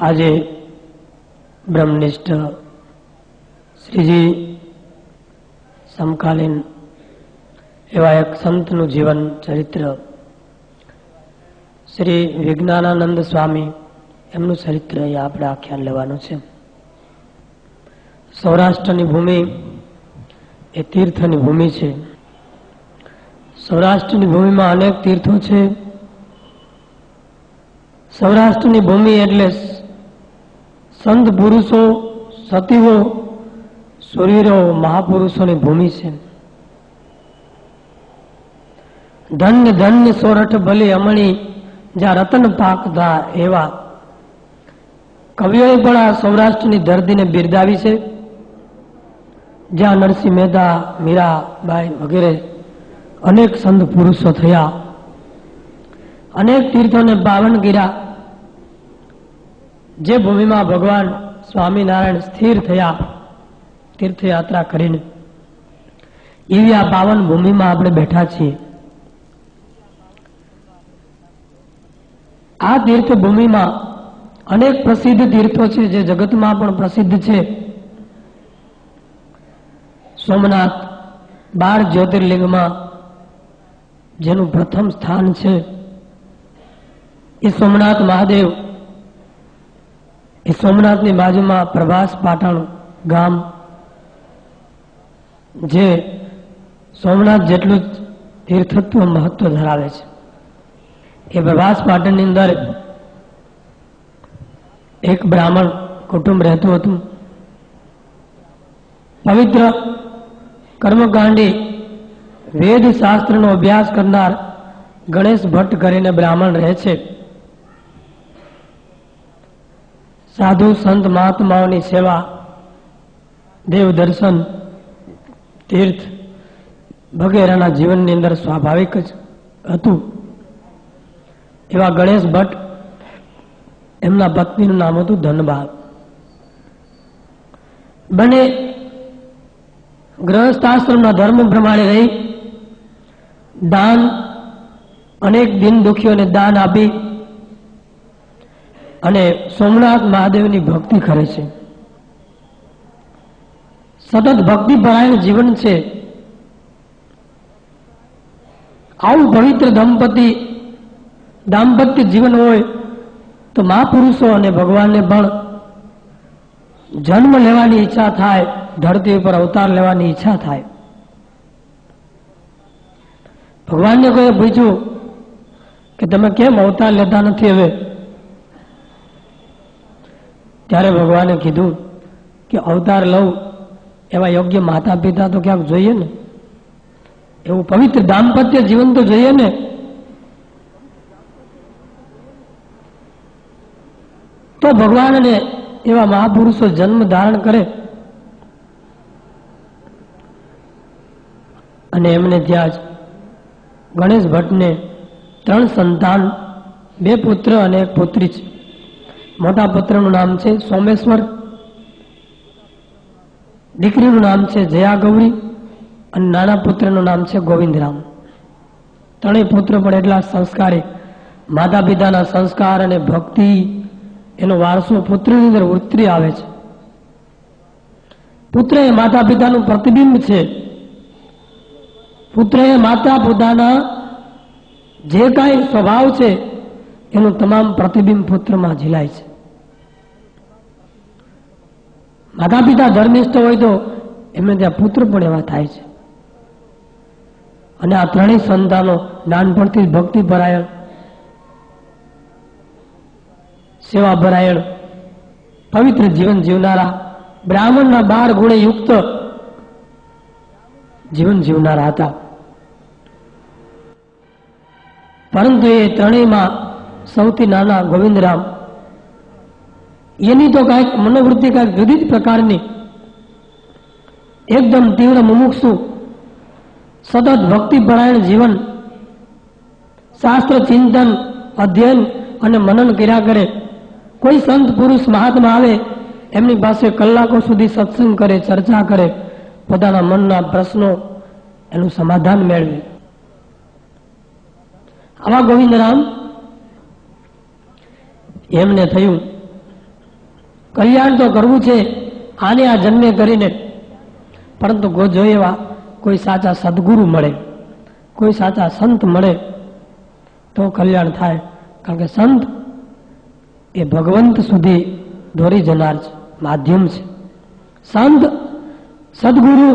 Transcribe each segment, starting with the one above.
આજે બ્રહ્મનિષ્ઠ શ્રીજી સમકાલીન એવા એક સંતનું જીવન ચરિત્ર શ્રી વિજ્ઞાનાનંદ સ્વામી એમનું ચરિત્ર અહીંયા આપણે આખ્યાન લેવાનું છે. સૌરાષ્ટ્રની ભૂમિ એ તીર્થની ભૂમિ છે. સૌરાષ્ટ્રની ભૂમિમાં અનેક તીર્થો છે. સૌરાષ્ટ્રની ભૂમિ એટલે સંત પુરુષો, સતીઓ, સૂર્યરો, મહાપુરુષોની ભૂમિ છે. ધન્ય ધન્ય સોરઠ ભલી અમણી જ્યાં રતન પાકતા એવા કવિઓએ પણ આ સૌરાષ્ટ્રની ધરતીને બિરદાવી છે. જ્યાં નરસિંહ મહેતા, મીરાબાઈ વગેરે અનેક સંત પુરુષો થયા, અનેક તીર્થોને પાવન કર્યા. જે ભૂમિમાં ભગવાન સ્વામિનારાયણ સ્થિર થયા તીર્થયાત્રા કરીને, એવી આ પાવન ભૂમિમાં આપણે બેઠા છીએ. આ તીર્થ ભૂમિમાં અનેક પ્રસિદ્ધ તીર્થો છે જે જગતમાં પણ પ્રસિદ્ધ છે. સોમનાથ 12 જ્યોતિર્લિંગમાં જેનું પ્રથમ સ્થાન છે એ સોમનાથ મહાદેવ. એ સોમનાથની બાજુમાં પ્રભાસ પાટણ ગામ, જે સોમનાથ જેટલું જ તીર્થત્વ મહત્વ ધરાવે છે. એ પ્રભાસ પાટણની અંદર એક બ્રાહ્મણ કુટુંબ રહેતું હતું. પવિત્ર કર્મકાંડી વેદ શાસ્ત્રનો અભ્યાસ કરનાર ગણેશ ભટ્ટ કરીને બ્રાહ્મણ રહે છે. સાધુ સંત મહાત્માઓની સેવા, દેવ દર્શન, તીર્થ વગેરેના જીવનની અંદર સ્વાભાવિક જ હતું. એવા ગણેશ ભટ્ટ, એમના પત્નીનું નામ હતું ધનબા. બંને ગૃહસ્થાશ્રમના ધર્મ પ્રમાણે રહી દાન, અનેક દિન દુખીઓને દાન આપી અને સોમનાથ મહાદેવની ભક્તિ કરે છે. સતત ભક્તિ પરાયણ જીવન છે. આવું પવિત્ર દાંપત્ય જીવન હોય તો મહાપુરુષો અને ભગવાનને પણ જન્મ લેવાની ઈચ્છા થાય, ધરતી ઉપર અવતાર લેવાની ઈચ્છા થાય. ભગવાનને કોઈએ પૂછ્યું કે તમે કેમ અવતાર લેતા નથી હવે? ત્યારે ભગવાને કીધું કે અવતાર લઉં એવા યોગ્ય માતા પિતા તો ક્યાંક જોઈએ ને, એવું પવિત્ર દાંપત્ય જીવન તો જોઈએ ને. તો ભગવાનને એવા મહાપુરુષો જન્મ ધારણ કરે અને એમને ત્યાં જ ગણેશ ભટ્ટને 3 સંતાન, 2 પુત્ર અને 1 પુત્રી છે. મોટા પુત્રનું નામ છે સોમેશ્વર, દીકરીનું નામ છે જયા ગૌરી અને નાના પુત્રનું નામ છે ગોવિંદરામ. 3 પુત્ર પણ એટલા સંસ્કારી. માતા પિતાના સંસ્કાર અને ભક્તિ એનો વારસો પુત્રની અંદર ઉતરી આવે છે. પુત્ર એ માતા પિતાનું પ્રતિબિંબ છે. પુત્ર એ માતા પિતાના જે કાંઈ સ્વભાવ છે એનું તમામ પ્રતિબિંબ પુત્રમાં ઝીલાય છે. માતા પિતા ધર્મિષ્ઠ હોય તો એમને ત્યાં પુત્ર પણ એવા થાય છે. અને આ 3 સંતાનો નાનપણથી ભક્તિ પરાયણ, સેવા પરાયણ, પવિત્ર જીવન જીવનારા, બ્રાહ્મણના 12 ગુણે યુક્ત જીવન જીવનારા હતા. પરંતુ એ 3માં સૌથી નાના ગોવિંદરામ, એની તો કાંઈક મનોવૃત્તિ કાંઈક જુદી જ પ્રકારની, એકદમ તીવ્ર મુમુક્ષુ, સતત ભક્તિપરાયણ જીવન, શાસ્ત્ર ચિંતન, અધ્યયન અને મનન કર્યા કરે. કોઈ સંત પુરુષ મહાત્મા આવે એમની પાસે કલાકો સુધી સત્સંગ કરે, ચર્ચા કરે, પોતાના મનના પ્રશ્નો એનું સમાધાન મેળવે. આવા ગોવિંદરામ એમને થયું કલ્યાણ તો કરવું છે આને આ જન્મે કરીને, પરંતુ જો એવા કોઈ સાચા સદગુરુ મળે, કોઈ સાચા સંત મળે તો કલ્યાણ થાય. કારણ કે સંત એ ભગવંત સુધી દોરી જનાર છે, માધ્યમ છે. સંત સદગુરુ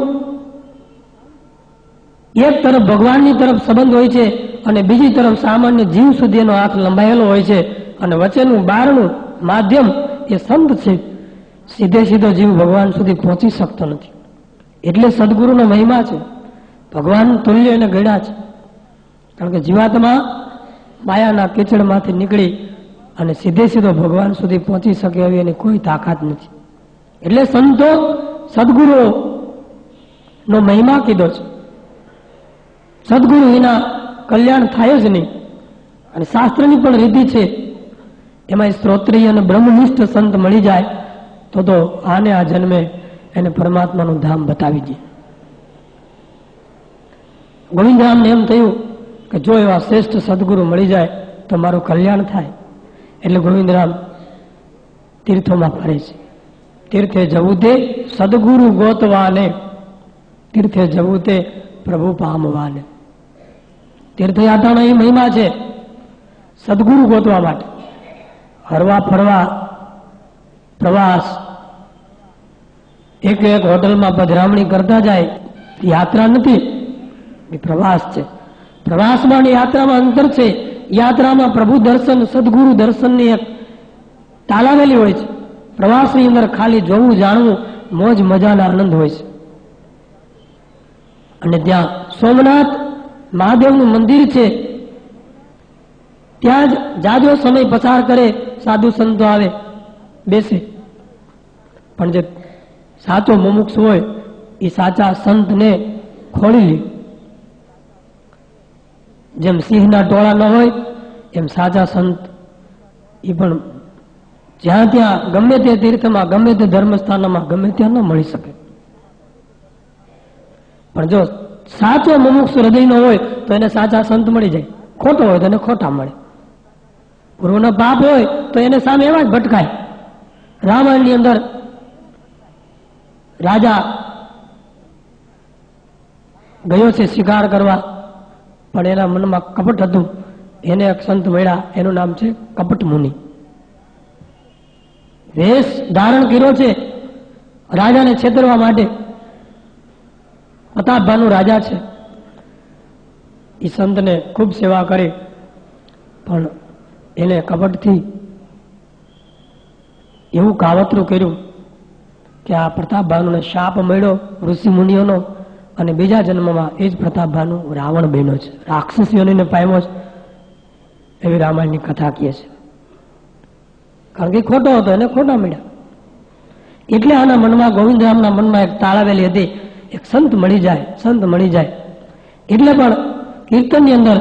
એક તરફ ભગવાનની તરફ સંબંધ હોય છે અને બીજી તરફ સામાન્ય જીવ સુધી એનો હાથ લંબાયેલો હોય છે, અને વચ્ચેનું બારણું માધ્યમ એ સંત છે. સીધે સીધો જીવ ભગવાન સુધી પહોંચી શકતો નથી. એટલે સદગુરુનો મહિમા છે, ભગવાન તુલ્ય એને ગણ્યા છે. કારણ કે જીવાત્મા માયાના કીચડમાંથી નીકળી અને સીધે સીધો ભગવાન સુધી પહોંચી શકે એવી એની કોઈ તાકાત નથી. એટલે સંતો સદગુરુઓ નો મહિમા કીધો છે. સદગુરુ વિના કલ્યાણ થાય જ નહીં. અને શાસ્ત્રની પણ રીતિ છે, એમાં સ્ત્રોત્રીય અને બ્રહ્મનિષ્ઠ સંત મળી જાય તો આને આ જન્મે એને પરમાત્માનું ધામ બતાવી દે. ગોવિંદરામને એમ થયું કે જો એવા શ્રેષ્ઠ સદગુરુ મળી જાય તો મારું કલ્યાણ થાય. એટલે ગોવિંદરામ તીર્થોમાં ફરે છે. તીર્થે જવું તે સદગુરુ ગોતવાને, તીર્થે જવું તે પ્રભુ પામવાને. તીર્થયાત્રાનો એ મહિમા છે, સદગુરુ ગોતવા માટે. હરવા ફરવા પ્રવાસ, એક એક હોટલમાં પધરામણી કરતા જાય, યાત્રા નથી, એ પ્રવાસ છે. પ્રવાસમાં અને યાત્રામાં અંતર છે. યાત્રામાં પ્રભુ દર્શન, સદગુરુ દર્શનની એક તાલાવેલી હોય છે. પ્રવાસની અંદર ખાલી જોવું, જાણવું, મોજ મજાના આનંદ હોય છે. અને ત્યાં સોમનાથ મહાદેવનું મંદિર છે, ત્યાં જ જાજો સમય પસાર કરે, સાધુ સંતો આવે, બેસે. પણ જે સાચો મુમુક્ષ હોય એ સાચા સંતને ખોળી લે. જેમ સિંહના ટોળા ન હોય એમ સાચા સંત એ પણ જ્યાં ત્યાં ગમે તે તીર્થમાં, ગમે તે ધર્મસ્થાનમાં, ગમે ત્યાં ન મળી શકે. પણ જો સાચો મુમુક્ષ હૃદયનો હોય તો એને સાચા સંત મળી જાય. ખોટો હોય તો એને ખોટા મળે. પૂર્વનો પાપ હોય તો એને સામે એવા જ ભટકાય. રામાયણની અંદર રાજા ગયો છે શિકાર કરવા, પણ એના મનમાં કપટ હતું. એને એક સંત મળ્યા, એનું નામ છે કપટ મુનિ. વેશ ધારણ કર્યો છે રાજાને છેતરવા માટે. પ્રતાપભાનું રાજા છે, એ સંતને ખૂબ સેવા કરી, પણ એને કપટથી એવું કાવતરું કર્યું કે આ પ્રતાપભાનુને શાપ મળ્યો ઋષિ મુનિઓનો, અને બીજા જન્મમાં એ જ પ્રતાપભાનું રાવણ બન્યો છે, રાક્ષસીઓને પામ્યો છે, એવી રામાયણની કથા કહે છે. કારણ કે ખોટો હતો, એને ખોટા મળ્યા. એટલે આના મનમાં, ગોવિંદરામના મનમાં એક તાળાવેલી હતી, એક સંત મળી જાય, સંત મળી જાય. એટલે પણ કીર્તનની અંદર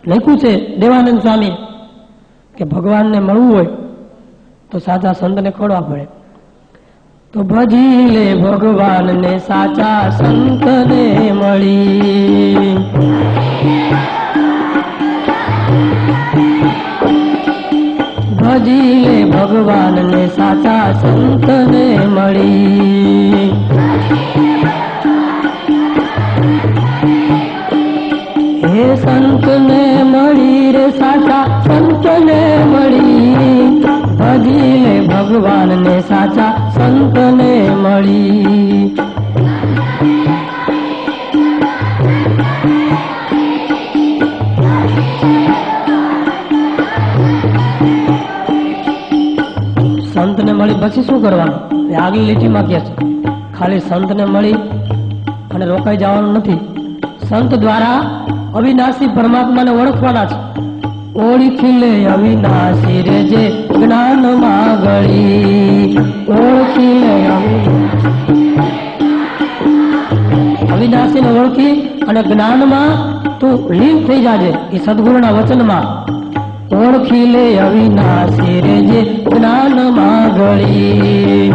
લખ્યું છે દેવાનંદ સ્વામી કે ભગવાનને મળવું હોય તો સાચા સંતને ખોળવા પડે. તો ભજી લે ભગવાનને સાચા સંતને મળી, ભજી લે ભગવાનને સાચા સંતને મળી. હે સંતને મળી રે સાચા સંતને મળી, ભજી લે ભગવાનને સાચા સંતને મળી. સંતને મળી પછી શું કરવાનું? આગલી લીટીમાં કહે છે ખાલી સંતને મળી અને રોકાઈ જવાનું નથી. સંત દ્વારા અવિનાશી પરમાત્માને ઓળખવાના છે. ઓળખી લે અવિનાશી રે જે જ્ઞાનમાં ગળી, ઓળખી લે અવિનાશીને ઓળખી અને જ્ઞાનમાં તું લીન થઈ જાજે. એ સદગુરુના વચનમાં ઓળખી લે અવિનાશી રે જે જ્ઞાનમાં ગળી.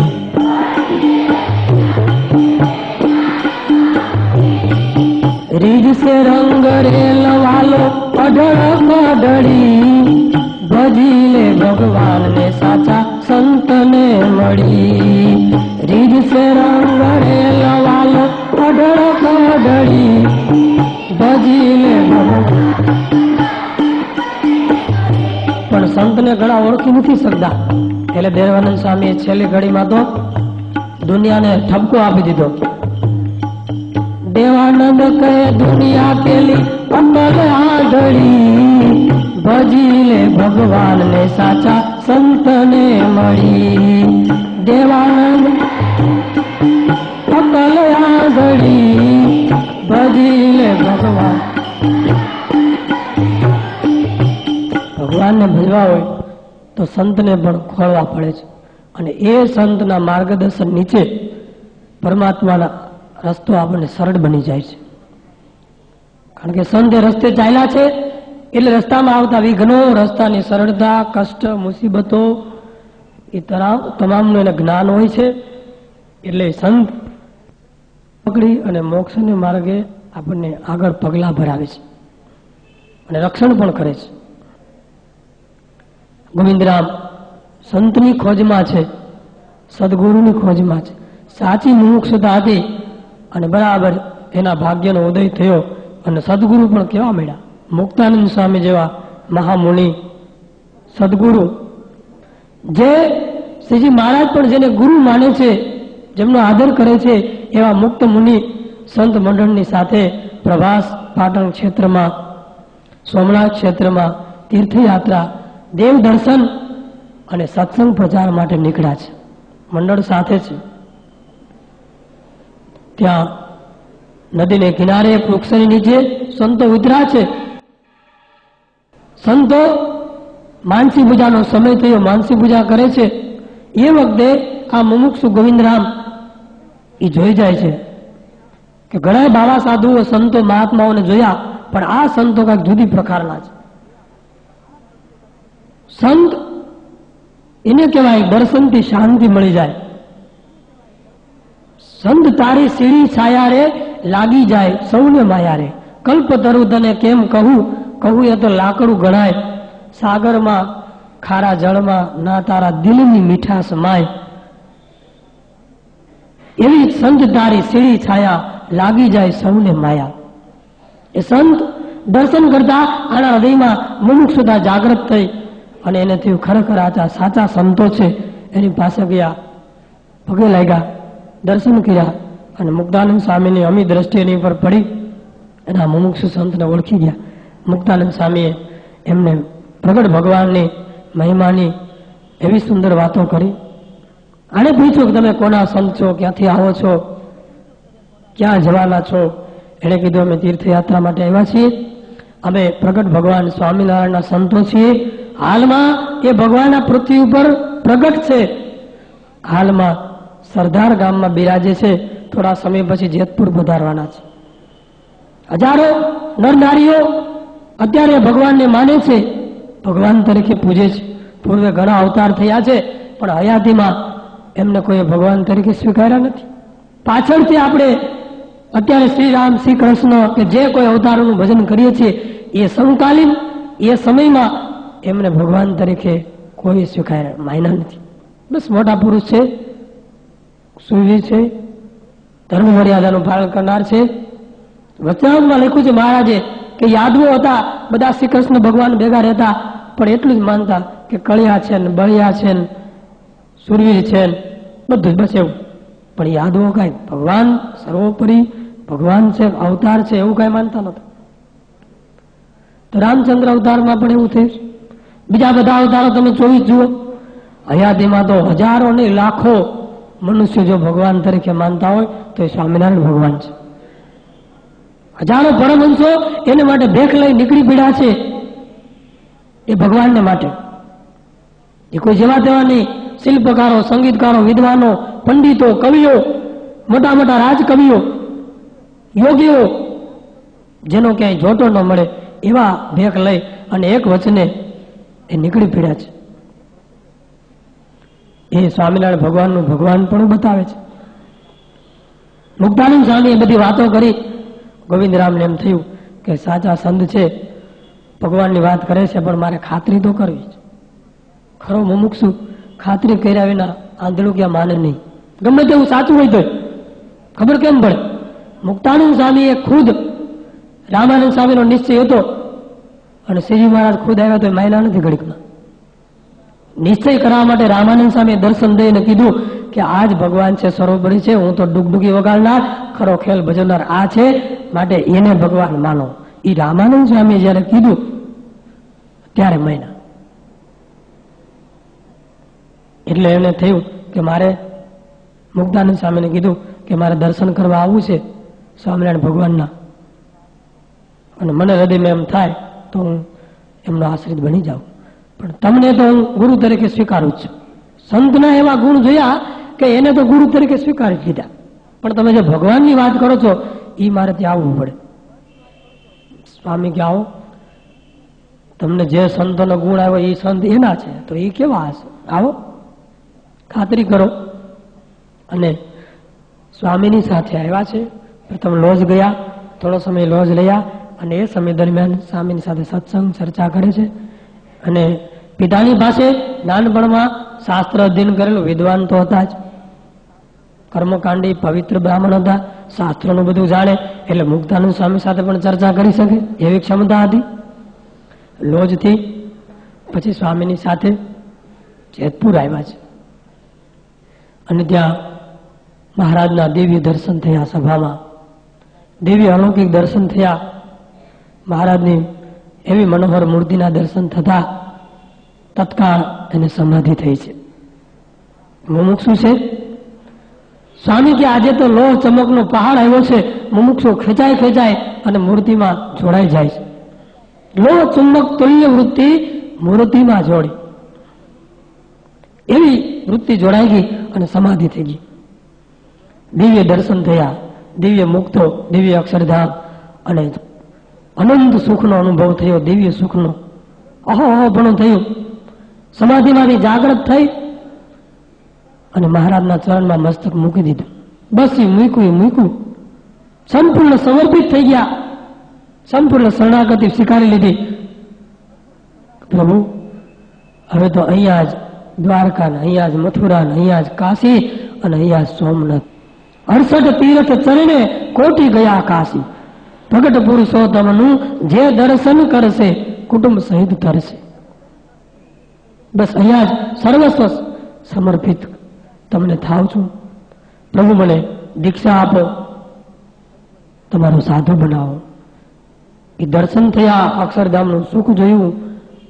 રીજ સે રંગ રેલ વાલો અઢળ કઢળી, ભજી લે ભગવાનને સાચા સંત મળી રીજ સે રંગ રેલવાલો અઢળ કઢળી ભજી લે પણ સંતને ઘણા ઓળખી નથી શકતા એટલે દેવાનંદ સ્વામીએ છેલ્લી ઘડીમાં તો દુનિયાને ઠપકો આપી દીધો. દેવાનંદ કહે દુનિયા કેલી અમલ આંધળી ભજી લે ભગવાન ને સાચા સંતને મળી. દેવાનંદ અકલ આંધળી ભજી લે ભગવાન. ભગવાનને ભજવા હોય તો સંતને પણ ખોળવા પડે છે અને એ સંતના માર્ગદર્શન નીચે પરમાત્માના રસ્તો આપણને સરળ બની જાય છે. કારણ કે સંત એ રસ્તે ચાલ્યા છે એટલે રસ્તામાં આવતા વિઘ્નો, રસ્તાની સરળતા, કષ્ટ, મુસીબતો એ તમામનું એને જ્ઞાન હોય છે. એટલે સંત પકડી અને મોક્ષને માર્ગે આપણને આગળ પગલા ભરાવે છે અને રક્ષણ પણ કરે છે. ગોવિંદરામ સંતની ખોજમાં છે, સદગુરુની ખોજમાં છે. સાચી મુમુક્ષુતા હતી અને બરાબર એના ભાગ્યનો ઉદય થયો અને સદગુરુ પણ કેવા મળ્યા. મુક્તાનંદ સ્વામી જેવા મહામુનિ સદગુરુ, જે શ્રીજી મહારાજ પણ જેને ગુરુ માને છે, જેમનો આદર કરે છે, એવા મુક્ત મુનિ સંત મંડળની સાથે પ્રભાસ પાટણ ક્ષેત્રમાં, સોમનાથ ક્ષેત્રમાં તીર્થયાત્રા, દેવ દર્શન અને સત્સંગ પ્રચાર માટે નીકળ્યા છે. મંડળ સાથે છે. ત્યાં નદીને કિનારે વૃક્ષની નીચે સંતો ઉતર્યા છે. સંતો માનસી પૂજાનો સમય થયો, માનસી પૂજા કરે છે. એ વખતે આ મુમુક્ષુ ગોવિંદરામ એ જોઈ જાય છે કે ઘણા બાવા સાધુઓ, સંતો, મહાત્માઓને જોયા, પણ આ સંતો કંઈક જુદી પ્રકારના છે. સંત એને કહેવાય દર્શનથી શાંતિ મળી જાય. સંત તારી સીડી છાયા રે લાગી જાય સૌને માયા રે. કલ્પ તરુ તને કેમ કહું, કહું એ તો લાકડું ગણાય. સાગરમાં ખારા જળમાં ના તારા દિલની મીઠાશ માય. એવી સંત તારી સીડી છાયા લાગી જાય સૌને માયા. એ સંત દર્શન કરતા આના હૃદયમાં મુમુક્ષુતા જાગૃત થઈ અને એને થયું ખરેખર આ સાચા સંતો છે. એની પાસે ગયા, પગે લાગ્યા, દર્શન કર્યા અને મુક્તાનંદ સ્વામીની અમી દ્રષ્ટિ એની પર પડી. એના મુમુક્ષુ સંતને ઓળખી ગયા. મુક્તાનંદ સ્વામીએ એમને પ્રગટ ભગવાનની મહિમાની એવી સુંદર વાતો કરી. આને પૂછ્યું કે તમે કોના સંત છો, ક્યાંથી આવો છો, ક્યાં જવાના છો? એણે કીધું અમે તીર્થયાત્રા માટે આવ્યા છીએ, અમે પ્રગટ ભગવાન સ્વામિનારાયણના સંતો છીએ. હાલમાં એ ભગવાનના પૃથ્વી ઉપર પ્રગટ છે. હાલમાં સરદાર ગામમાં બિરાજે છે. થોડા સમય પછી જેતપુર પધારવાના છે. હજારો નરનારીઓ અત્યારે ભગવાનને માને છે, ભગવાન તરીકે પૂજે છે. પૂર્વે ઘણા અવતાર થયા છે, પણ હયાતીમાં એમને કોઈ ભગવાન તરીકે સ્વીકાર્યા નથી. પાછળથી આપણે અત્યારે શ્રી રામ, શ્રી કૃષ્ણ કે જે કોઈ અવતારોનું ભજન કરીએ છીએ, એ સમકાલીન એ સમયમાં એમને ભગવાન તરીકે કોઈ સ્વીકાર્યા માન્યા નથી. બસ મોટા પુરુષ છે, સુરવીર છે, ધર્મ મર્યાદાનું પાલન કરનાર છે. વચનામૃતમાં લખ્યું છે મહારાજે કે યાદવો હતા, બધા શ્રી કૃષ્ણ ભગવાન ભેગા રહેતા, પણ એટલું જ માનતા કે કળિયા છે ને બળિયા છે ને સુરવીર છે ને બધું જ બસ એવું. પણ યાદવો કાંઈ ભગવાન સર્વોપરી ભગવાન છે, અવતાર છે એવું કાંઈ માનતા નહોતા. તો રામચંદ્ર અવતારમાં પણ એવું થયું. બીજા બધા અવતારો તમે 24 જુઓ. હયાતીમાં તો હજારો ને લાખો મનુષ્ય જો ભગવાન તરીકે માનતા હોય તો એ સ્વામિનારાયણ ભગવાન છે. હજારો પરમહંસો એને માટે ભેખ લઈ નીકળી પડ્યા છે, એ ભગવાનને માટે. એ કોઈ જેવા તેવા નહીં. શિલ્પકારો, સંગીતકારો, વિદ્વાનો, પંડિતો, કવિઓ, મોટા મોટા રાજકવિઓ, યોગીઓ, જેનો ક્યાંય જોટો ન મળે એવા ભેખ લઈ અને એક વચને એ નીકળી પડ્યા છે. એ સ્વામિનારાયણ ભગવાનનું ભગવાન પણ બતાવે છે. મુક્તાનંદ સ્વામી એ બધી વાતો કરી. ગોવિંદરામને એમ થયું કે સાચા સંત છે, ભગવાનની વાત કરે છે, પણ મારે ખાતરી તો કરવી છે. ખરો મુમુક્ષુ ખાતરી કર્યા વિના આંધળું ક્યાં માને નહીં. ગમે તેવું સાચું હોય તો ખબર કેમ પડે? મુક્તાનંદ સ્વામી એ ખુદ રામાનંદ સ્વામીનો નિશ્ચય હતો અને શ્રીજી મહારાજ ખુદ આવ્યા તો માયના નથી ઘડીકમાં. નિશ્ચય કરવા માટે રામાનંદ સ્વામીએ દર્શન દઈને કીધું કે આજ ભગવાન છે, સરોવરી છે, હું તો ડુગડુગી વગાડનાર, ખરો ખેલ ભજવનાર આ છે, માટે એને ભગવાન માનો. એ રામાનંદ સ્વામીએ જયારે કીધું ત્યારે મહિના એટલે એને થયું કે મારે મુક્તાનંદ સ્વામીને કીધું કે મારે દર્શન કરવા આવવું છે સ્વામિનારાયણ ભગવાનના, અને મને હૃદયમાં એમ થાય તો હું એમનો આશ્રિત બની જાઉં, પણ તમને તો હું ગુરુ તરીકે સ્વીકારું છું. સંતના એવા ગુણ જોયા કે એને તો ગુરુ તરીકે સ્વીકારી લીધા, પણ તમે જે ભગવાનની વાત કરો છો એ મારે ત્યાં આવવું પડે. સ્વામી કે આવો, તમને જે સંતોનો ગુણ આવ્યો એ સંત એના છે તો એ કેવા હશે, આવો ખાતરી કરો. અને સ્વામીની સાથે આવ્યા છે. પ્રથમ લોજ ગયા, થોડો સમય લોજ રહ્યા, અને એ સમય દરમિયાન સ્વામીની સાથે સત્સંગ ચર્ચા કરે છે. અને પિતાની પાસે નાનપણમાં શાસ્ત્ર અધ્યયન કરેલું વિદ્વાન તો હતા જ, કર્મકાંડી પવિત્ર બ્રાહ્મણ હતા, શાસ્ત્રોનું બધું જાણે, એટલે મુક્તાનંદ સ્વામી સાથે પણ ચર્ચા કરી શકે એવી ક્ષમતા હતી. લોજથી પછી સ્વામીની સાથે જેતપુર આવ્યા છે, અને ત્યાં મહારાજના દિવ્ય દર્શન થયા. સભામાં દિવ્ય અલૌકિક દર્શન થયા. મહારાજની એવી મનોહર મૂર્તિના દર્શન થતા તત્કાળ એને સમાધિ થઈ છે. મુમુક્ષુ છે. સ્વામી કે આજે તો લોહ ચમકનો પહાડ આવ્યો છે, મુમુક્ષુ ખેંચાય ખેંચાય અને મૂર્તિમાં જોડાઈ જાય છે. લોહ ચુંબક તુલ્ય વૃત્તિ મૂર્તિમાં જોડી, એવી વૃત્તિ જોડાઈ ગઈ અને સમાધિ થઈ ગઈ. દિવ્ય દર્શન થયા, દિવ્ય મુક્તો, દિવ્ય અક્ષરધામ, અને અનંત સુખનો અનુભવ થયો. દિવ્ય સુખનો અહોપણું થયું. સમાધિમાંથી જાગૃત થઈ અને મહારાજના ચરણમાં મસ્તક મૂકી દીધું. બસ એ મૂક્યું. સંપૂર્ણ સમર્પિત થઈ ગયા, સંપૂર્ણ શરણાગતિ સ્વીકારી લીધી. પ્રભુ હવે તો અહીંયા જ દ્વારકા, અહીંયા જ મથુરા, અહીંયા જ કાશી, અને અહીંયા જ સોમનાથ. 68 તીર્થ ચરણે કોટી ગયા કાશી. પ્રગટ પુરુષોત્તમનું જે દર્શન કરશે કુટુંબ સહિત તરશે. બસ અહીંયા જ સર્વસ્વ સમર્પિત તમને થાવ છું. પ્રભુ મને દીક્ષા આપો, તમારો સાધુ બનાવો. એ દર્શન થયા, અક્ષરધામનું સુખ જોયું,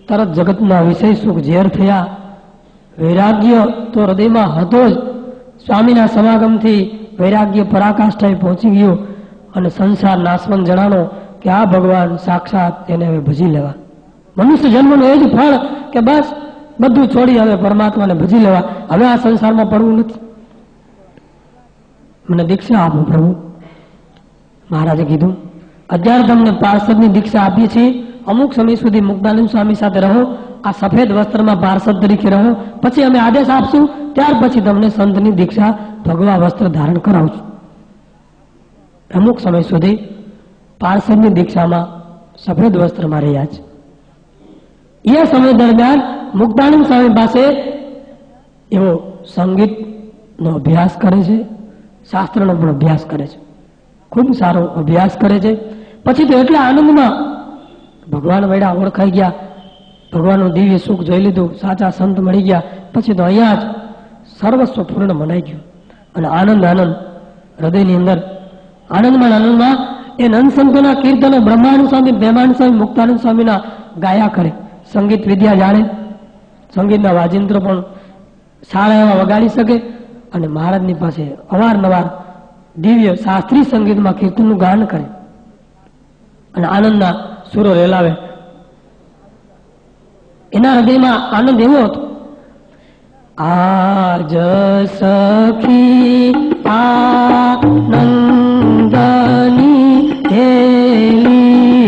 તરત જગતના વિષય સુખ ઝેર થયા. વૈરાગ્ય તો હૃદયમાં હતો જ. સ્વામીના સમાગમથી વૈરાગ્ય પરાકાષ્ઠાએ પહોંચી ગયો, અને સંસાર નાશવંત જણાનો કે આ ભગવાન સાક્ષાત એને હવે ભજી લેવા. મનુષ્ય જન્મનું એ જ ફળ કે બસ બધું છોડી હવે પરમાત્માને ભજી લેવા, હવે આ સંસારમાં પડવું નથી. મને દીક્ષા આપો પ્રભુ. મહારાજે કીધું અત્યારે તમને પાર્ષદની દીક્ષા આપીએ છીએ, અમુક સમય સુધી મુક્તાનંદ સ્વામી સાથે રહો, આ સફેદ વસ્ત્રમાં પાર્ષદ તરીકે રહો, પછી અમે આદેશ આપશું, ત્યાર પછી તમને સંતની દીક્ષા ભગવા વસ્ત્ર ધારણ કરાવશું. અમુક સમય સુધી પાર્ષદની દીક્ષામાં સફેદ વસ્ત્રમાં રહ્યા છે. એ સમય દરમિયાન મુક્તાનંદ સ્વામી પાસે એવો સંગીતનો અભ્યાસ કરે છે, શાસ્ત્રનો પણ અભ્યાસ કરે છે, ખૂબ સારો અભ્યાસ કરે છે. પછી તો એટલા આનંદમાં ભગવાન વડા ઓળખાઈ ગયા, ભગવાનનું દિવ્ય સુખ જોઈ લીધું, સાચા સંત મળી ગયા. પછી તો અહીંયા જ સર્વસ્વ પૂર્ણ મનાઈ ગયું, અને આનંદ હૃદયની અંદર આનંદમાં એ નંદ સંતોના કીર્તનો બ્રહ્માનંદ સ્વામી, પ્રેમાનંદ સ્વામી, મુક્તાનંદ સ્વામીના ગાયા કરે. સંગીત વિદ્યા જાણે, સંગીતના વાજિંત્રો પણ સારા એવા વગાડી શકે, અને મહારાજની પાસે અવારનવાર દિવ્ય શાસ્ત્રીય સંગીતમાં કીર્તનનું ગાન કરે અને આનંદના સુરો રેલાવે. એના હૃદયમાં આનંદ એવો હતો, આજ સખી આનંદની હેલી,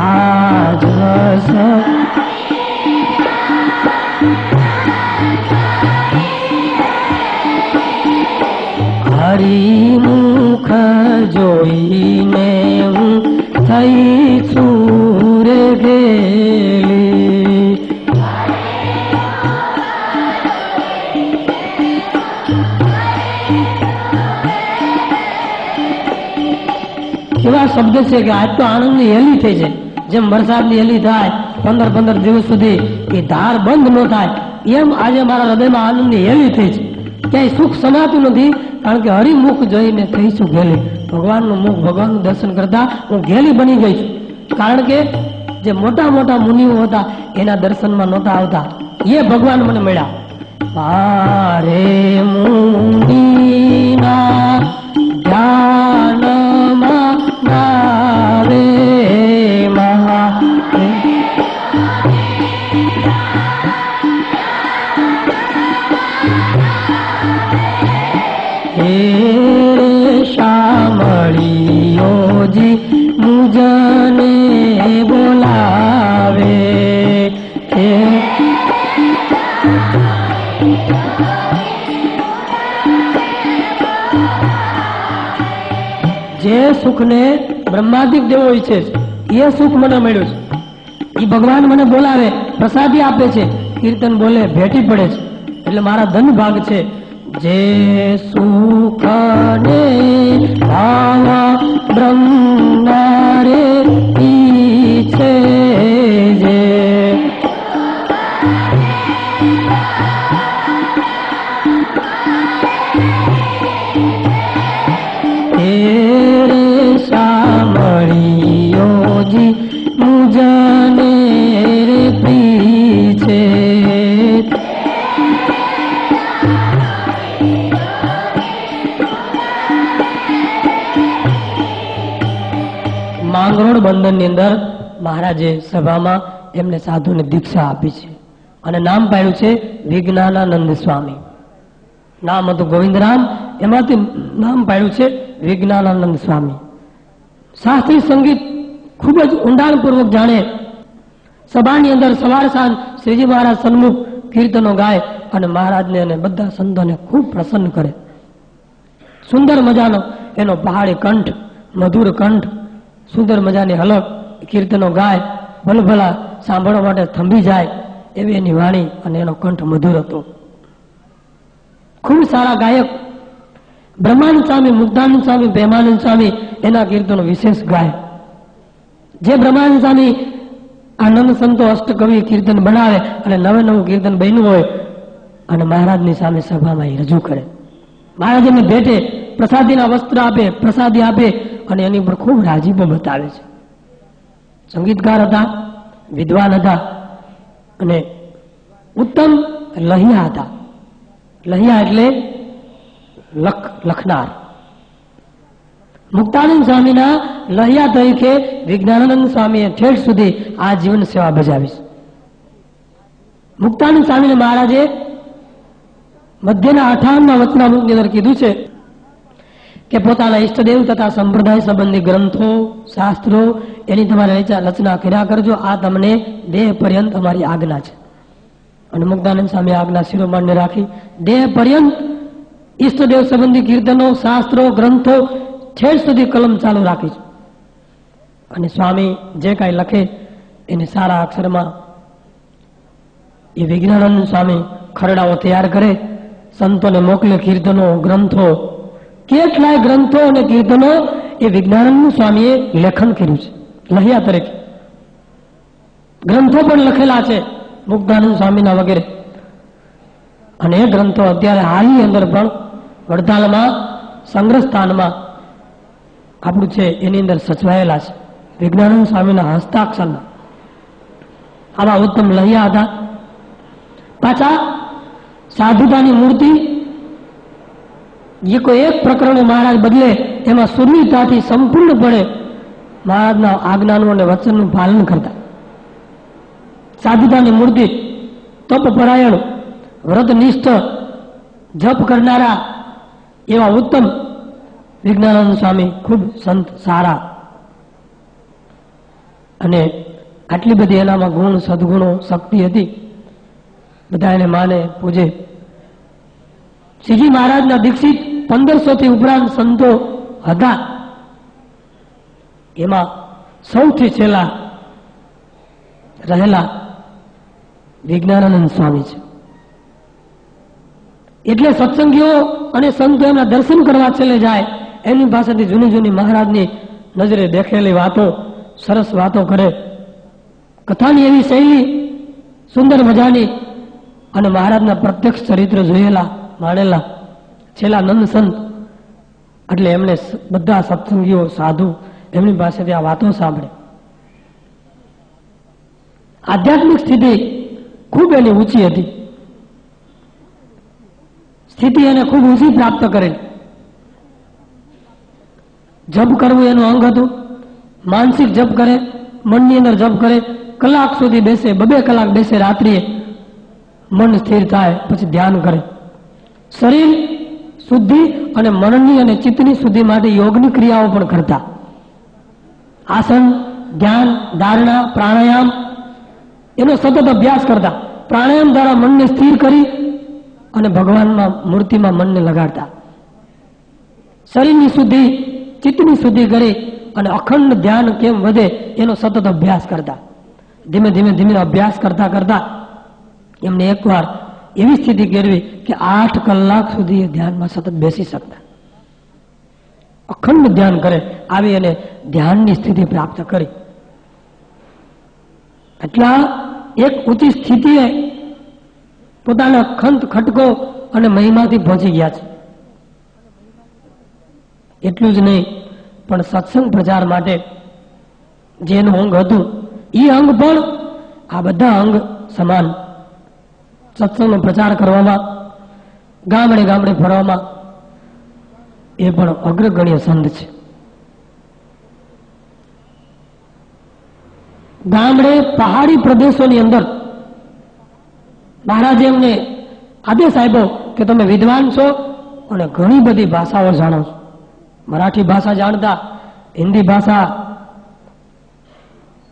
આજ હરિમુખ જોઈને હું થઈ છું રે ગેલી. કેવા શબ્દ છે કે આજ તો આનંદની હેલી થઈ છે. જેમ વરસાદની હેલી થાય 15 દિવસ સુધી એ ધાર બંધ ન થાય, એમ આજે મારા હૃદયમાં આનંદની હેલી થઈ છે. ક્યાંય સુખ સમાતું નથી, કારણ કે હરિમુખ જોઈને થઈ છું ઘેલી. ભગવાનનું મુખ, ભગવાનનું દર્શન કરતા હું ઘેલી બની ગઈ છું. કારણ કે જે મોટા મોટા મુનિઓ હતા એના દર્શનમાં નહોતા આવતા, એ ભગવાન મને મળ્યા. મારે મુનિના ધ્યાનમાં નાવે શામળીઓજી મુજને બોલાવે. જે સુખને બ્રહ્માદિક દેવો ઈચ્છે છે એ સુખ મને મળ્યું છે. એ ભગવાન મને બોલાવે, પ્રસાદી આપે છે, કીર્તન બોલે, ભેટી પડે છે, એટલે મારા ધન ભાગ છે. જે સુખને ભાવ બ્રહ્મારે ઈચ્છે જે શામળીઓજી મુજને રે પીછે. માંગરોળ બંધનની અંદર મહારાજે સભામાં એમને સાધુને દીક્ષા આપી છે અને નામ પાડ્યું છે વિજ્ઞાનાનંદ સ્વામી. નામ હતું ગોવિંદરામ, એમાંથી નામ પાડ્યું છે વિજ્ઞાનાનંદ સ્વામી. શાસ્ત્રીય સંગીત ખૂબ જ ઊંડાણપૂર્વક જાણે. સભાની અંદર સવાર સાંજ શ્રીજી મહારાજ સન્મુખ કીર્તનો ગાય અને મહારાજને અને બધા સંતોને ખૂબ પ્રસન્ન કરે. સુંદર મજાનો એનો પહાડી કંઠ, મધુર કંઠ, સુંદર મજાની હલક, કીર્તનો ગાય, ભલભલા સાંભળવા માટે થંભી જાય એવી એની વાણી અને એનો કંઠ મધુર હતો. ખૂબ સારા ગાયક બ્રહ્માનંદ સ્વામી, મુક્તાનંદ સ્વામી, પ્રેમાનંદ સ્વામી એના કીર્તનો વિશેષ ગાય. જે બ્રહ્માનંદ સ્વામી આનંદ સંતો અષ્ટકવિ કીર્તન બનાવે અને નવે નવું કીર્તન બન્યું હોય અને મહારાજની સામે સભામાં એ રજૂ કરે. મહારાજ એમને ભેટે પ્રસાદીના વસ્ત્ર આપે, પ્રસાદી આપે અને એની પર ખૂબ રાજીપો બતાવે છે. સંગીતકાર હતા, વિદ્વાન હતા અને ઉત્તમ લહિયા હતા. લહિયા એટલે લખનાર. મુક્તાનંદ સ્વામીના લહિયા તરીકે વિજ્ઞાનાનંદ સ્વામીએ ઠેઠ સુધી આ જીવન સેવા બજાવી. મુક્તાનંદ સ્વામીને મહારાજે મધ્યના 58મા વચનામૃતની અંદર કીધું છે કે પોતાના ઈષ્ટદેવ તથા સંપ્રદાય સંબંધી ગ્રંથો, શાસ્ત્રો એની તમારે રચના કર્યા કરજો. આ તમને દેહ પર્યંત અમારી આજ્ઞા છે. અને મુક્તાનંદ સ્વામી આજ્ઞા શિરોમાન્ય રાખી દેહ પર્યંત ઈષ્ટદેવ સંબંધી કીર્તનો, શાસ્ત્રો, ગ્રંથો છેડ સુધી કલમ ચાલુ રાખી છે. અને સ્વામી જે કાંઈ લખે એને સારા અક્ષરમાં એ વિજ્ઞાનાનંદ સ્વામી ખરડાઓ તૈયાર કરે, સંતોને મોકલે. કીર્તનો, ગ્રંથો, કેટલાય ગ્રંથો અને કીર્તનો એ વિજ્ઞાનાનંદ સ્વામીએ લેખન કર્યું છે લહિયા તરીકે. ગ્રંથો પણ લખેલા છે મુક્તાનંદ સ્વામીના વગેરે. અને એ ગ્રંથો અત્યારે હાલની અંદર પણ વડતાલમાં સંગ્રહસ્થાનમાં આપણું છે એની અંદર સચવાયેલા છે વિજ્ઞાનાનંદ સ્વામીના હસ્તાક્ષરના. આવા ઉત્તમ લહિયા હતા. પાછા સાધુતાની મૂર્તિ, જે કોઈ એક પ્રકરણ મહારાજ બદલે એમાં સુરવીરતાથી સંપૂર્ણપણે મહારાજના આજ્ઞાનું અને વચનનું પાલન કરતા. સાધુતાની મૂર્તિ, તપપરાયણ, વ્રતનિષ્ઠ, જપ કરનારા એવા ઉત્તમ વિજ્ઞાનાનંદ સ્વામી ખૂબ સંત સારા. અને આટલી બધી એનામાં ગુણ, સદગુણો, શક્તિ હતી. બધા એને માને, પૂજે. શ્રીજી મહારાજના દીક્ષિત 1500થી ઉપરાંત સંતો હતા. એમાં સૌથી છેલ્લા રહેલા વિજ્ઞાનાનંદ સ્વામી છે. એટલે સત્સંગીઓ અને સંતો એમના દર્શન કરવા છેલ્લે જાય, એમની પાસેથી જૂની જૂની મહારાજની નજરે દેખેલી વાતો, સરસ વાતો કરે, કથાની એવી શૈલી સુંદર મજાની, અને મહારાજના પ્રત્યક્ષ ચરિત્ર જોયેલા માણેલા છેલ્લા નંદ સંત, એટલે એમણે બધા સત્સંગીઓ સાધુ એમની પાસેથી આ વાતો સાંભળે. આધ્યાત્મિક સ્થિતિ ખૂબ એની ઊંચી હતી. સ્થિતિ એને ખૂબ ઊંચી પ્રાપ્ત કરેલી. જપ કરવું એનું અંગ હતું. માનસિક જપ કરે, મનની અંદર જપ કરે, કલાક સુધી બેસે, 2 કલાક બેસે રાત્રિએ, મન સ્થિર થાય પછી ધ્યાન કરે. શરીર શુદ્ધિ અને મનની અને ચિત્તની શુદ્ધિ માટે યોગની ક્રિયાઓ પણ કરતા. આસન, ધ્યાન, ધારણા, પ્રાણાયામ એનો સતત અભ્યાસ કરતા. પ્રાણાયામ દ્વારા મનને સ્થિર કરી અને ભગવાનમાં મૂર્તિમાં મનને લગાડતા. શરીરની શુદ્ધિ, ચિત્તની શુદ્ધિ કરી અને અખંડ ધ્યાન કેમ વધે એનો સતત અભ્યાસ કરતા. ધીમે ધીમે ધીમે અભ્યાસ કરતા કરતા એમને એકવાર એવી સ્થિતિ કેળવી કે 8 કલાક સુધી એ ધ્યાનમાં સતત બેસી શકતા. અખંડ ધ્યાન કરે, આવી અને ધ્યાનની સ્થિતિ પ્રાપ્ત કરી. એટલા એક ઊંચી સ્થિતિએ પોતાના ખંત ખટકો અને મહિમાથી પહોંચી ગયા છે. એટલું જ નહીં, પણ સત્સંગ પ્રચાર માટે જેનું અંગ હતું એ અંગ પણ આ બધા અંગ સમાન. સત્સંગનો પ્રચાર કરવામાં, ગામડે ગામડે ફરવામાં એ પણ અગ્રગણ્ય સંત છે. ગામડે પહાડી પ્રદેશોની અંદર મહારાજે એમને આદેશ આપ્યો કે તમે વિદ્વાન છો અને ઘણી બધી ભાષાઓ જાણો છો. મરાઠી ભાષા જાણતા, હિન્દી ભાષા,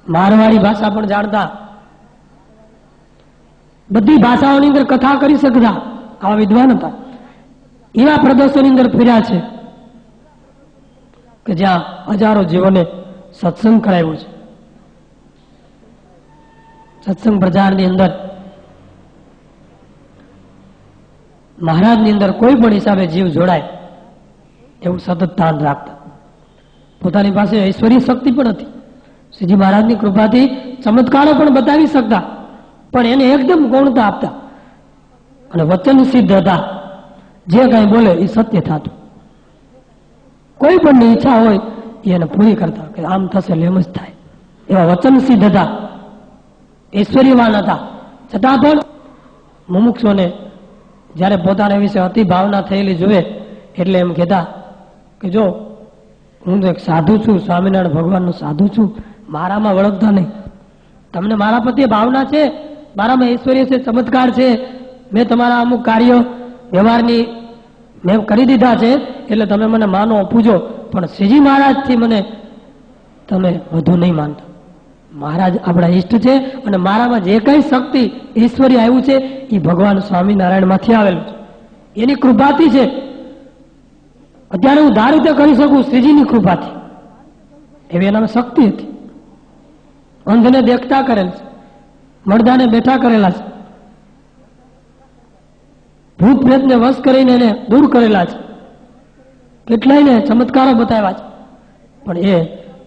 મારવાડી ભાષા પણ જાણતા, બધી ભાષાઓની અંદર કથા કરી શકતા આવા વિદ્વાન હતા. એવા પ્રદેશોની અંદર ફર્યા છે કે જ્યાં હજારો જીવોને સત્સંગ કરાવ્યો છે. સત્સંગ પ્રચારની અંદર મહારાજની અંદર કોઈ પણ હિસાબે જીવ જોડાય એવું સતત તાન રાખતા. પોતાની પાસે ઐશ્વર્ય શક્તિ પણ હતી. શ્રીજી મહારાજની કૃપાથી ચમત્કારો પણ બતાવી શકતા, પણ એને એકદમ ગૌણતા આપતા અને વચન સિદ્ધ હતા. જે કાંઈ બોલે એ સત્ય થતું. કોઈ પણ ઈચ્છા હોય એને પૂરી કરતા કે આમ થશે એટલે એમ જ થાય. એવા વચન સિદ્ધ હતા, ઐશ્વર્યવાન હતા. છતાં પણ મુમુક્ષોને જ્યારે પોતાના વિશે અતિ ભાવના થયેલી જોવે એટલે એમ કહેતા કે જો હું તો એક સાધુ છું, સ્વામિનારાયણ ભગવાનનો સાધુ છું, મારામાં વળગતા નહીં. તમને મારા પ્રત્યે ભાવના છે, મારામાં ઐશ્વર્ય છે, ચમત્કાર છે, મેં તમારા અમુક કાર્યો વ્યવહારની મેં કરી દીધા છે એટલે તમે મને માનો, પૂજો, પણ શ્રીજી મહારાજથી મને તમે વધુ નહીં માનતા. મહારાજ આપણા ઈષ્ટ છે અને મારામાં જે કઈ શક્તિ ઈશ્વરી આવ્યું છે એ ભગવાન સ્વામિનારાયણમાંથી આવેલું છે, એની કૃપાથી છે. અત્યારે હું ધારી તે કરી શકું શ્રીજીની કૃપાથી. એવી એનામાં શક્તિ હતી. અંધને દેખતા કરેલ છે, મળદાને બેઠા કરેલા છે, ભૂત પ્રેતને વશ કરીને એને દૂર કરેલા છે, કેટલાયને ચમત્કારો બતાવ્યા છે. પણ એ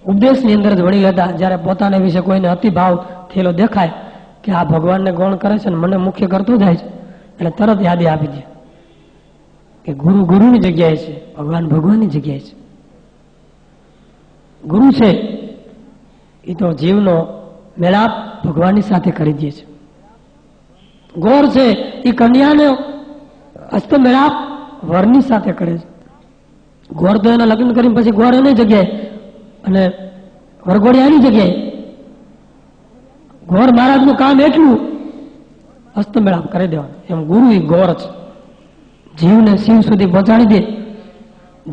ઉપદેશની અંદર જ વણી લેતા. જ્યારે પોતાના વિશે કોઈને અતિભાવ થયેલો દેખાય કે આ ભગવાનને ગૌણ કરે છે ને મને મુખ્ય કરતો જાય છે, એટલે તરત યાદી આપી દે કે ગુરુ ગુરુની જગ્યાએ છે, ભગવાન ભગવાનની જગ્યાએ છે. ગુરુ છે એ તો જીવનો મેળાપ ભગવાનની સાથે કરી દે છે. ગોર છે એ કન્યાને હસ્ત મેળાપ વરની સાથે કરે છે. ગોર તો એના લગ્ન કરીને પછી ગોર એની જગ્યાએ અને વરઘોડિયાની જગ્યાએ. ગોર મહારાજનું કામ એટલું હસ્તમેળાપ કરી દેવાનું. એમ ગુરુ એ ગોર છે, જીવને શિવ સુધી પહોંચાડી દે.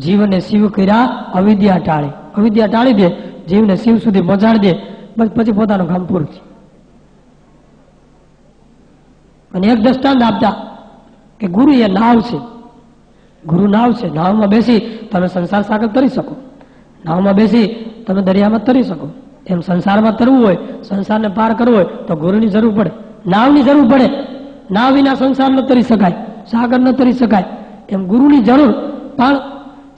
જીવને શિવ કર્યા અવિદ્યા ટાળી, અવિદ્યા ટાળી દે, જીવને શિવ સુધી પહોંચાડી દે, બસ પછી પોતાનું કામ પૂરું છે. અને એક દ્રષ્ટાંત આપતા કે ગુરુ એ નાવ છે. ગુરુ નાવ છે, નાવમાં બેસી તમે સંસાર સાગર તરી શકો, નાવમાં બેસી તમે દરિયામાં તરી શકો. એમ સંસારમાં તરવું હોય, સંસારને પાર કરવો હોય તો ગુરુની જરૂર પડે, નાવની જરૂર પડે. નાવ વિના સંસાર ન તરી શકાય, સાગર ન તરી શકાય. એમ ગુરુની જરૂર, પણ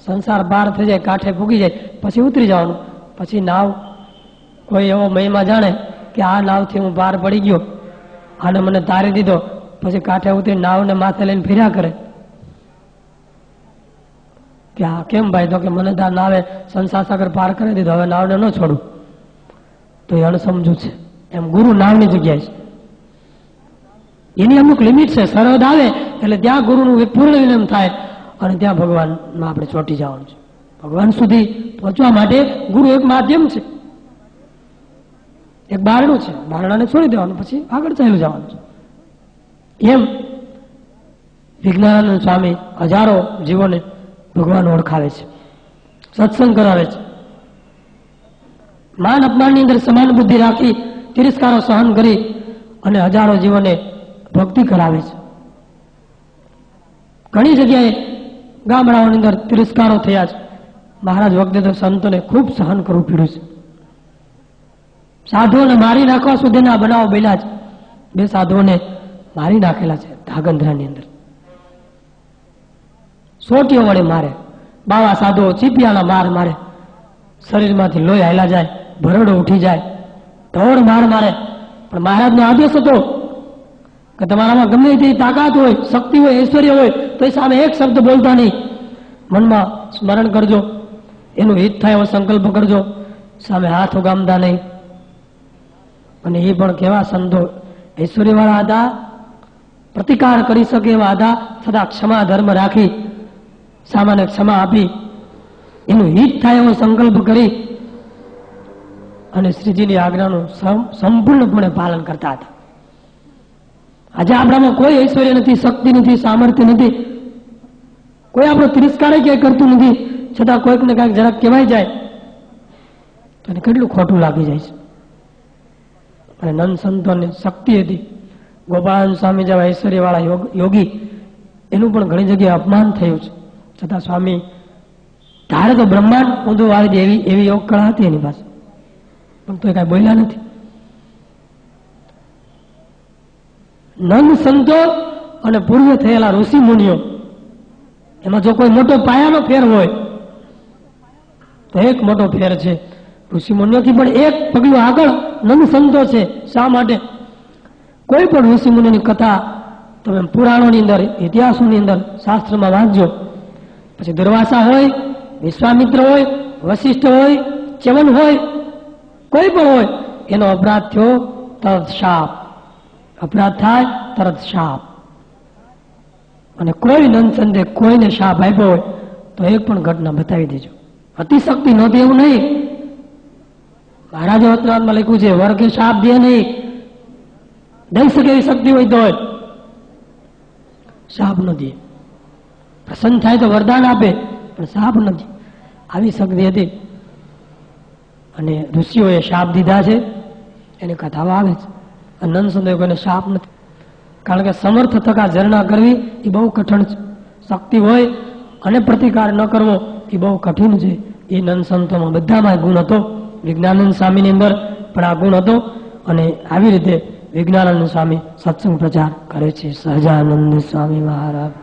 સંસાર પાર થઈ જાય, કાંઠે ફૂગી જાય પછી ઉતરી જવાનું. પછી નાવ કોઈ એવો મહિમા જાણે કે આ નાવથી હું પાર પડી ગયો, આને મને તારી દીધો, પછી કાંઠે ઉતરી નાવને માથે લઈને ફર્યા કરે કે આ કેમ ભાઈ? તો કે મને તો આ નાવે સંસાર સાગર પાર કરી દીધો, હવે નાવને ન છોડું. તો એ અણસમજુ છે. એમ ગુરુ નાવની જગ્યાએ છે, એની અમુક લિમિટ છે. સરહદ આવે એટલે ત્યાં ગુરુનું પૂર્ણ વિલંબ થાય અને ત્યાં ભગવાનમાં આપણે ચોંટી જવાનું છે. ભગવાન સુધી પહોંચવા માટે ગુરુ એક માધ્યમ છે, એક બારણું છે. બારણાને છોડી દેવાનું, પછી આગળ ચાલ્યું જવાનું છે. એમ વિજ્ઞાનાનંદ સ્વામી હજારો જીવોને ભગવાન ઓળખાવે છે, સત્સંગ કરાવે છે. માન અપમાનની અંદર સમાન બુદ્ધિ રાખી તિરસ્કારો સહન કરી અને હજારો જીવોને ભક્તિ કરાવે છે. ઘણી જગ્યાએ ગામડાઓની અંદર તિરસ્કારો થયા છે. મહારાજ વખતે તો સંતોને ખૂબ સહન કરવું પડ્યું છે. સાધુઓને મારી નાખવા સુધીના બનાવો બન્યા છે. 2 સાધુઓને મારી નાખેલા છે ધાગંધ્રાની અંદર. સોટીઓ વડે મારે, બાવા સાધુઓ ચીપિયાના માર મારે, શરીરમાંથી લોહી હાલ્યા જાય, ભરડો ઉઠી જાય, ધોળ માર મારે. પણ મહારાજનો આદેશ હતો કે તમારામાં ગમે તે તાકાત હોય, શક્તિ હોય, ઐશ્વર્ય હોય તો એ સામે એક શબ્દ બોલતા નહીં. મનમાં સ્મરણ કરજો, એનું હિત થાય એવો સંકલ્પ કરજો, સામે હાથ ઉગામતા નહીં. અને એ પણ કેવા સંતો ઐશ્વર્યવાળા હતા, પ્રતિકાર કરી શકે એવા હતા, છતાં ક્ષમા ધર્મ રાખી સામાન્ય ક્ષમા આપી એનું હિત થાય એવો સંકલ્પ કરી અને શ્રીજીની આજ્ઞાનું સંપૂર્ણપણે પાલન કરતા હતા. આજે આપણામાં કોઈ ઐશ્વર્ય નથી, શક્તિ નથી, સામર્થ્ય નથી, કોઈ આપણો તિરસ્કાર ક્યાંય કરતું નથી, છતાં કોઈક ને કાંઈક જરાક કહેવાય જાય તો એને કેટલું ખોટું લાગી જાય છે. અને નંદ સંતોની શક્તિ હતી. ગોપાળાનંદ સ્વામી જેવા ઐશ્વર્યવાળા યોગી, એનું પણ ઘણી જગ્યાએ અપમાન થયું છે, છતાં સ્વામી ધારે તો બ્રહ્માંડ ઊંધું વાળી દે એવી યોગ કળા હતી એની પાસે, પણ તો એ કાંઈ બોલ્યા નથી. નંદ સંતો અને પૂર્વે થયેલા ઋષિ મુનિઓ, એમાં જો કોઈ મોટો પાયાનો ફેર હોય તો એક મોટો ફેર છે. ઋષિ મુનિઓથી પણ એક પગલું આગળ નંદ સંતો છે. શા માટે? કોઈ પણ ઋષિ મુનિની કથા તમે પુરાણોની અંદર, ઇતિહાસોની અંદર, શાસ્ત્રમાં વાંચજો, પછી દુર્વાસા હોય, વિશ્વામિત્ર હોય, વશિષ્ઠ હોય, ચ્યવન હોય, કોઈ પણ હોય, એનો અપરાધ થયો તરત શાપ, અપરાધ થાય તરત શાપ. અને કોઈ નંદ સંતે કોઈને શાપ આપ્યો હોય તો એક પણ ઘટના બતાવી દેજો. અતિશક્તિ નહોતી એવું નહીં. મહારાજે વચનામાં લખ્યું છે વર્ગે શાપ દે નહીં, દઈ શકે એવી શક્તિ હોય તો શાપ ન દે. પ્રસન્ન થાય તો વરદાન આપે, પણ શાપ નથી. આવી શક્તિ હતી. અને ઋષિઓએ શાપ દીધા છે, એની કથાઓ આવે છે. અને નંદ સંતોએ કોઈને શાપ નથી. કારણ કે સમર્થ થકા ઝરણા કરવી એ બહુ કઠણ છે. શક્તિ હોય અને પ્રતિકાર ન કરવો એ બહુ કઠિન છે. એ નંદ સંતોમાં બધામાં ગુણ હતો. વિજ્ઞાનંદ સ્વામીની અંદર પણ આ ગુણ હતો. અને આવી રીતે વિજ્ઞાનંદ સ્વામી સત્સંગ પ્રચાર કરે છે. સહજાનંદ સ્વામી મહારાજ.